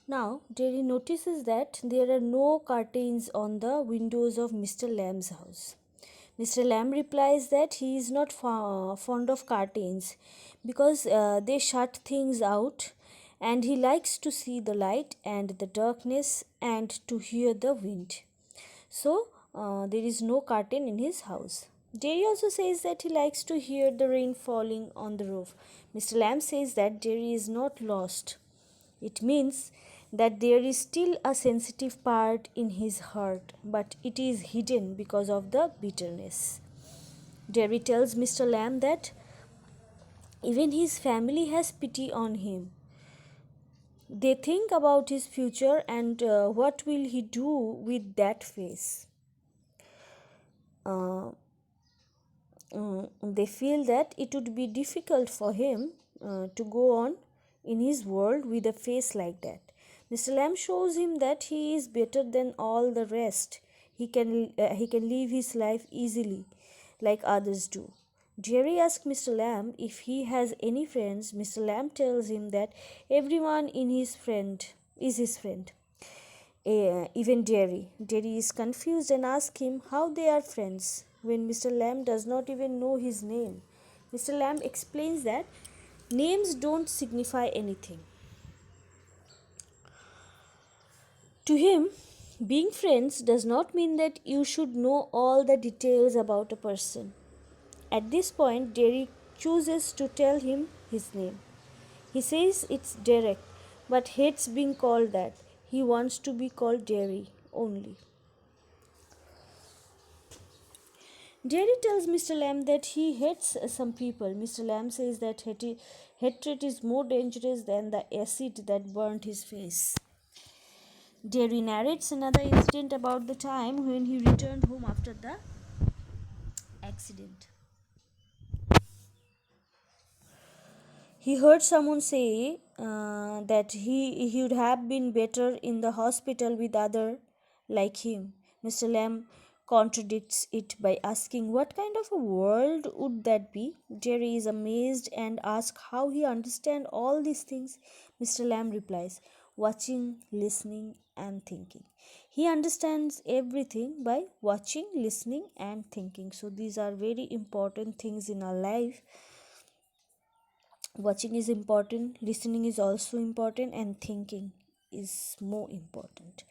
Now, Jerry notices that there are no curtains on the windows of Mr. Lamb's house. Mr. Lamb replies that he is not fond of curtains because they shut things out, and he likes to see the light and the darkness and to hear the wind. So, there is no curtain in his house. Jerry also says that he likes to hear the rain falling on the roof. Mr. Lamb says that Jerry is not lost. It means that there is still a sensitive part in his heart, but it is hidden because of the bitterness. Jerry tells Mr. Lamb that even his family has pity on him. They think about his future and what will he do with that face. Uh, they feel that it would be difficult for him to go on in his world with a face like that. Mr. Lamb shows him that he is better than all the rest. He can live his life easily like others do. Jerry asks Mr. Lamb if he has any friends. Mr. Lamb tells him that everyone in his friend is his friend. Even Jerry. Jerry is confused and asks him how they are friends when Mr. Lamb does not even know his name. Mr. Lamb explains that names don't signify anything. To him, being friends does not mean that you should know all the details about a person. At this point, Jerry chooses to tell him his name. He says it's Derek, but hates being called that. He wants to be called Jerry only. Jerry tells Mr. Lamb that he hates some people. Mr. Lamb says that hatred is more dangerous than the acid that burnt his face. Jerry narrates another incident about the time when he returned home after the accident. He heard someone say that he would have been better in the hospital with other like him. Mr. Lamb contradicts it by asking what kind of a world would that be. Jerry is amazed and asks how he understands all these things. Mr. Lamb replies, watching, listening, and thinking. He understands everything by watching, listening, and thinking. So these are very important things in our life. Watching is important, listening is also important, and thinking is more important.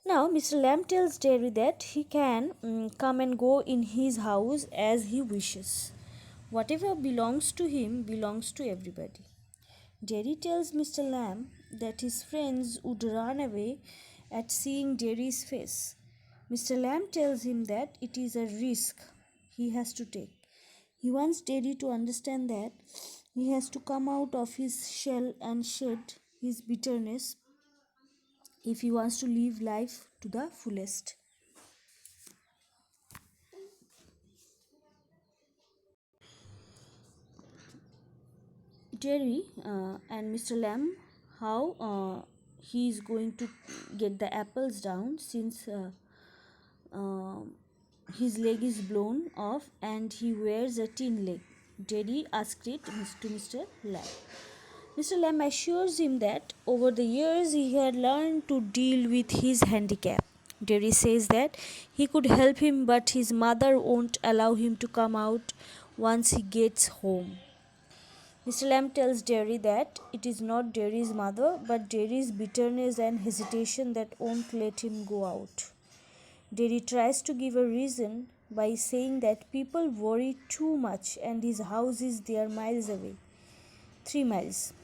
Now, Mr. Lamb tells Jerry that he can come and go in his house as he wishes. Whatever belongs to him belongs to everybody. Jerry tells Mr. Lamb that his friends would run away at seeing Jerry's face. Mr. Lamb tells him that it is a risk he has to take. He wants Jerry to understand that he has to come out of his shell and shed his bitterness if he wants to live life to the fullest. Jerry and Mr. Lamb, how he is going to get the apples down since uh, his leg is blown off and he wears a tin leg. Jerry asked it to Mr. Lamb. Mr. Lamb assures him that over the years he had learned to deal with his handicap. Jerry says that he could help him, but his mother won't allow him to come out once he gets home. Mr. Lamb tells Jerry that it is not Jerry's mother, but Jerry's bitterness and hesitation that won't let him go out. Jerry tries to give a reason by saying that people worry too much and his house is there miles away, 3 miles.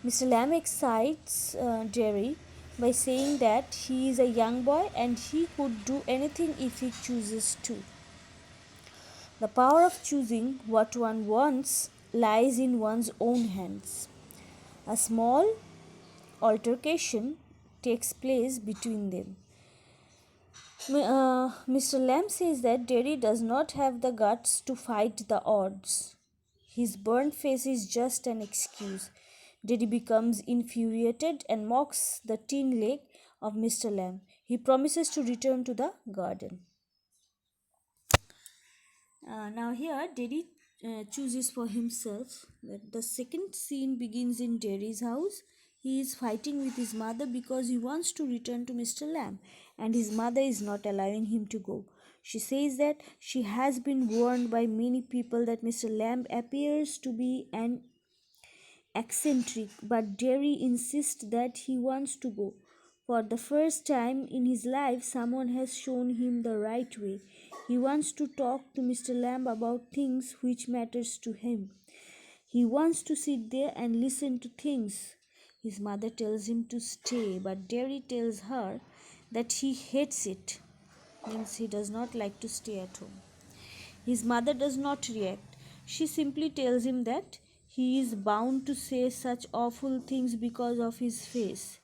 Mr. Lamb excites Jerry by saying that he is a young boy and he could do anything if he chooses to. The power of choosing what one wants lies in one's own hands. A small altercation takes place between them. Mr. Lamb says that Jerry does not have the guts to fight the odds. His burnt face is just an excuse. Jerry becomes infuriated and mocks the tin leg of Mr. Lamb. He promises to return to the garden. Now here, Jerry chooses for himself that the second scene begins in Jerry's house. he is fighting with his mother because he wants to return to Mr. Lamb, and his mother is not allowing him to go. She says that she has been warned by many people that Mr. Lamb appears to be an eccentric, but Derry insists that he wants to go. For the first time in his life, someone has shown him the right way. He wants to talk to Mr. Lamb about things which matters to him. He wants to sit there and listen to things. His mother tells him to stay, but Derry tells her that he hates it, means he does not like to stay at home. His mother does not react. She simply tells him that he is bound to say such awful things because of his face.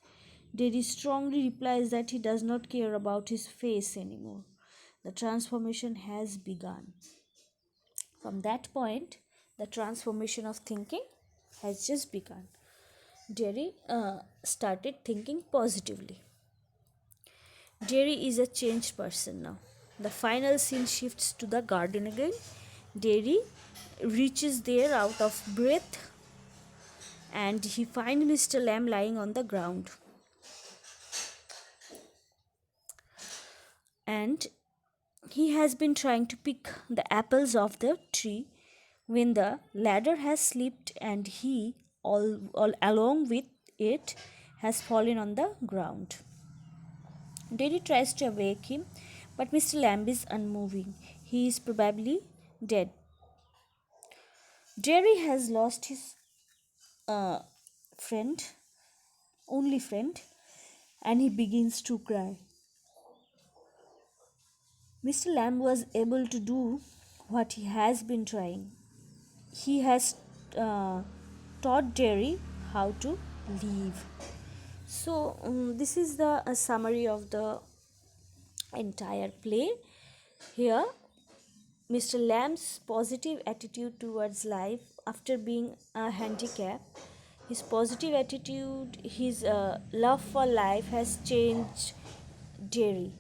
Derry strongly replies that he does not care about his face anymore. The transformation has begun. From that point, the transformation of thinking has just begun. Derry started thinking positively. Derry is a changed person now. The final scene shifts to the garden again. Derry reaches there out of breath and he finds Mr. Lamb lying on the ground. And he has been trying to pick the apples off the tree when the ladder has slipped and he, all along with it, has fallen on the ground. Derry tries to awake him, but Mr. Lamb is unmoving. He is probably dead. Derry has lost his friend, only friend, and he begins to cry. Mr. Lamb was able to do what he has been trying. He has taught Derry how to live. So, this is the summary of the entire play. Here, Mr. Lamb's positive attitude towards life after being a handicap, his positive attitude, his love for life has changed Derry,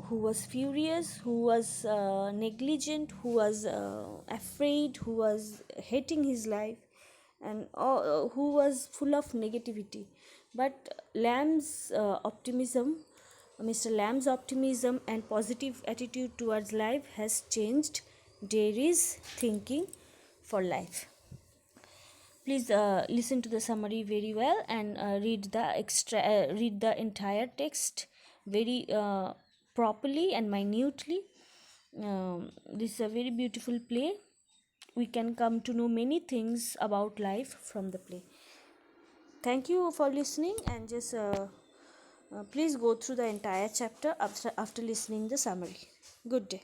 who was furious, who was negligent, who was afraid, who was hating his life, and who was full of negativity. But Mr. Lamb's optimism and positive attitude towards life has changed Derry's thinking for life. Please listen to the summary very well and read the entire text very properly and minutely. This is a very beautiful play. We can come to know many things about life from the play. Thank you for listening, and just please go through the entire chapter after listening the summary. Good day.